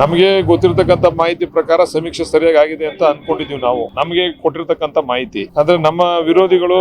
ನಮಗೆ ಗೊತ್ತಿರತಕ್ಕಂತ ಮಾಹಿತಿ ಪ್ರಕಾರ ಸಮೀಕ್ಷೆ ಸರಿಯಾಗಿ ಆಗಿದೆ ಅಂತ ಅನ್ಕೊಂಡಿದೀವಿ ನಾವು. ನಮಗೆ ಕೊಟ್ಟಿರ್ತಕ್ಕಂತ ಮಾಹಿತಿ ಅಂದ್ರೆ ನಮ್ಮ ವಿರೋಧಿಗಳು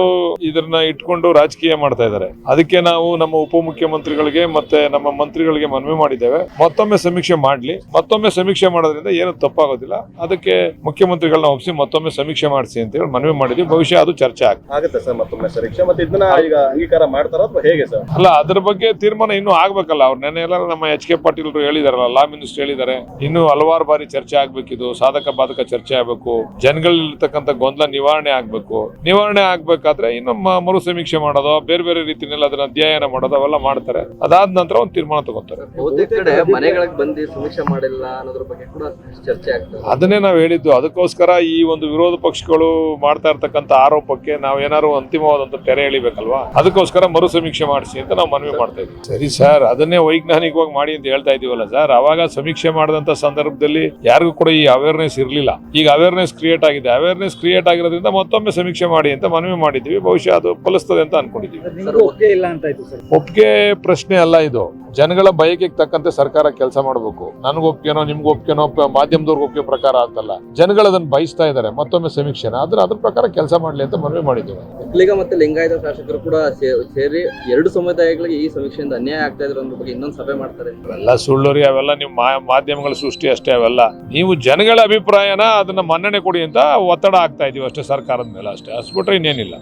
ಇದನ್ನ ಇಟ್ಕೊಂಡು ರಾಜಕೀಯ ಮಾಡ್ತಾ ಇದ್ದಾರೆ. ಅದಕ್ಕೆ ನಾವು ನಮ್ಮ ಉಪಮುಖ್ಯಮಂತ್ರಿಗಳಿಗೆ ಮತ್ತೆ ನಮ್ಮ ಮಂತ್ರಿಗಳಿಗೆ ಮನವಿ ಮಾಡಿದ್ದೇವೆ, ಮತ್ತೊಮ್ಮೆ ಸಮೀಕ್ಷೆ ಮಾಡ್ಲಿ. ಮತ್ತೊಮ್ಮೆ ಸಮೀಕ್ಷೆ ಮಾಡೋದ್ರಿಂದ ಏನು ತಪ್ಪಾಗೋದಿಲ್ಲ. ಅದಕ್ಕೆ ಮುಖ್ಯಮಂತ್ರಿಗಳನ್ನ ಒಪ್ಪಿಸಿ ಮತ್ತೊಮ್ಮೆ ಸಮೀಕ್ಷೆ ಮಾಡಿಸಿ ಅಂತ ಹೇಳಿ ಮನವಿ ಮಾಡಿದ್ವಿ. ಭವಿಷ್ಯ ಅದು ಚರ್ಚೆ ಆಗುತ್ತೆ ಸರ್. ಮತ್ತೊಮ್ಮೆ ಸಮೀಕ್ಷೆ ಮತ್ತೆ ಇದನ್ನ ಈಗ ಅಂಗೀಕಾರ ಮಾಡ್ತಾರ ಅಥವಾ ಹೇಗೆ ಸರ್? ಅಲ್ಲ, ಅದ್ರ ಬಗ್ಗೆ ತೀರ್ಮಾನ ಇನ್ನೂ ಆಗ್ಬೇಕಲ್ಲ. ಅವ್ರು ನೆನ್ನೆ ಎಲ್ಲ ನಮ್ಮ HK ಪಾಟೀಲ್ ಹೇಳಿದಾರಲ್ಲ, ಲಾ ಮಿನಿಸ್ಟರ್ ಹೇಳಿದ್ದಾರೆ, ಇನ್ನು ಹಲವಾರು ಬಾರಿ ಚರ್ಚೆ ಆಗ್ಬೇಕಿದು, ಸಾಧಕ ಬಾಧಕ ಚರ್ಚೆ ಆಗ್ಬೇಕು, ಜನಗಳಿರ್ತಕ್ಕಂಥ ಗೊಂದಲ ನಿವಾರಣೆ ಆಗ್ಬೇಕು. ನಿವಾರಣೆ ಆಗ್ಬೇಕಾದ್ರೆ ಇನ್ನು ಮರು ಸಮೀಕ್ಷೆ ಮಾಡೋದು, ಬೇರೆ ಬೇರೆ ರೀತಿಯಲ್ಲಿ ಅದನ್ನ ಅಧ್ಯಯನ ಮಾಡೋದು ಅವೆಲ್ಲ ಮಾಡ್ತಾರೆ. ಅದಾದ ನಂತರ ಒಂದು ತೀರ್ಮಾನ ತಗೋತಾರೆ. ಮನೆಗಳಿಗೆ ಬಂದು ಸಮೀಕ್ಷೆ ಮಾಡಿಲ್ಲ ಅನ್ನೋದ್ರ ಬಗ್ಗೆ ಕೂಡ ಚರ್ಚೆ ಆಗ್ತದೆ. ಅದನ್ನೇ ನಾವು ಹೇಳಿದ್ದು. ಅದಕ್ಕೋಸ್ಕರ ಈ ಒಂದು ವಿರೋಧ ಪಕ್ಷಗಳು ಮಾಡ್ತಾ ಇರ್ತಕ್ಕಂಥ ಆರೋಪಕ್ಕೆ ನಾವು ಏನಾದ್ರು ಅಂತಿಮವಾದಂತ ತೆರೆ ಎಳಿಬೇಕಲ್ವಾ. ಅದಕ್ಕೋಸ್ಕರ ಮರು ಸಮೀಕ್ಷೆ ಮಾಡಿಸಿ ಅಂತ ನಾವು ಮನವಿ ಮಾಡ್ತಾ ಇದ್ದೀವಿ. ಸರಿ ಸರ್, ಅದನ್ನೇ ವೈಜ್ಞಾನಿಕವಾಗಿ ಮಾಡಿ ಅಂತ ಹೇಳ್ತಾ ಇದೀವಲ್ಲ ಸರ್. ಅವಾಗ ಸಮೀಕ್ಷೆ ಮಾಡಿದಂತ ಸಂದರ್ಭದಲ್ಲಿ ಯಾರಿಗೂ ಕೂಡ ಈ ಅವೇರ್ನೆಸ್ ಇರಲಿಲ್ಲ. ಈಗ ಅವೇರ್ನೆಸ್ ಕ್ರಿಯೇಟ್ ಆಗಿದೆ. ಅವೇರ್ನೆಸ್ ಕ್ರಿಯೇಟ್ ಆಗಿರೋದ್ರಿಂದ ಮತ್ತೊಮ್ಮೆ ಸಮೀಕ್ಷೆ ಮಾಡಿ ಅಂತ ಮನವಿ ಮಾಡಿದ್ವಿ. ಬಹುಶಃ ಅದು ಫಲಿಸ್ತದೆ ಅಂತ ಅನ್ಕೊಂಡಿದ್ದೀವಿ. ಒಪ್ಪಿಗೆ ಪ್ರಶ್ನೆ ಅಲ್ಲ ಇದು. ಜನಗಳ ಬಯಕೆಗೆ ತಕ್ಕಂತೆ ಸರ್ಕಾರ ಕೆಲಸ ಮಾಡಬೇಕು. ನನಗೆ ಒಪ್ಪಿಗೆನೋ ನಿಮ್ಗೆ ಒಪ್ಪಿಗೆನೋ ಮಾಧ್ಯಮದವ್ರಿಗೆ ಒಪ್ಪಿಗೆ ಪ್ರಕಾರ ಅಂತಲ್ಲ. ಜನಗಳು ಅದನ್ನ ಬಯಸ್ತಾ ಇದ್ದಾರೆ. ಮತ್ತೊಮ್ಮೆ ಸಮೀಕ್ಷೆನ ಅದ್ರ ಪ್ರಕಾರ ಕೆಲಸ ಮಾಡ್ಲಿ ಅಂತ ಮನವಿ ಮಾಡಿದ್ದೀವಿ. ಒಕ್ಕಲಿಗ ಮತ್ತೆ ಲಿಂಗಾಯತ ಶಾಸಕರು ಕೂಡ ಸೇರಿ ಎರಡು ಸಮುದಾಯಗಳಿಗೆ ಈ ಸಮೀಕ್ಷೆಯಿಂದ ಅನ್ಯಾಯ ಆಗ್ತಾ ಇದ್ರ ಬಗ್ಗೆ ಇನ್ನೊಂದು ಸಭೆ ಮಾಡ್ತಾರೆ. ಅವೆಲ್ಲ ಸುಳ್ಳೂರಿ. ಅವೆಲ್ಲ ನೀವು ಮಾಧ್ಯಮಗಳ ಸೃಷ್ಟಿ ಅಷ್ಟೇ. ಅವೆಲ್ಲ ನೀವು ಜನಗಳ ಅಭಿಪ್ರಾಯನ ಅದನ್ನ ಮನ್ನಣೆ ಕೊಡಿ ಅಂತ ಒತ್ತಡ ಆಗ್ತಾ ಇದೀವಿ ಅಷ್ಟೇ ಸರ್ಕಾರದ ಮೇಲೆ. ಅಷ್ಟೇ, ಅಷ್ಟ್ಬಿಟ್ರೆ ಇನ್ನೇನಿಲ್ಲ.